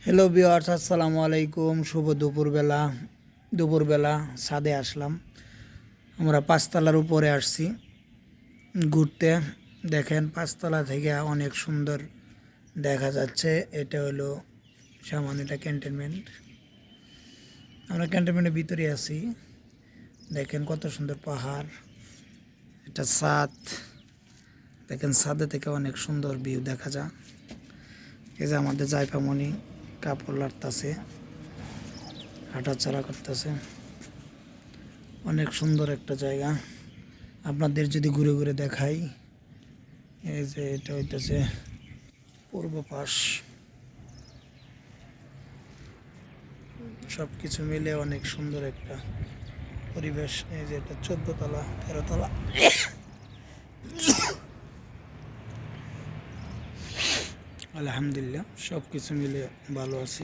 Hello viewers, আসসালামু আলাইকুম। শুভ দুপুরবেলা ছাদে আসলাম। আমরা পাঁচতলার উপরে আসছি ঘুরতে। দেখেন, পাঁচতলা থেকে অনেক সুন্দর দেখা যাচ্ছে। এটা হলো সামান্য এটা ক্যান্টনমেন্ট। আমরা ক্যান্টনমেন্টের ভিতরে আছি। দেখেন কত সুন্দর পাহাড়, এটা ছাদ। দেখেন ছাদে থেকে অনেক সুন্দর ভিউ দেখা যায়। এই যে আমাদের জায়ফামণি কাপড় লাড়তাছে, হাঁটাচলা করতেছে। অনেক সুন্দর একটা জায়গা, আপনাদের যদি ঘুরে ঘুরে দেখাই। এই যে এটা হইতেছে পূর্ব পাশ। সব কিছু মিলে অনেক সুন্দর একটা পরিবেশ। এই যে এটা 14 তলা 13 তলা। আলহামদুলিল্লাহ, সব কিছু মিলে ভালো আছি।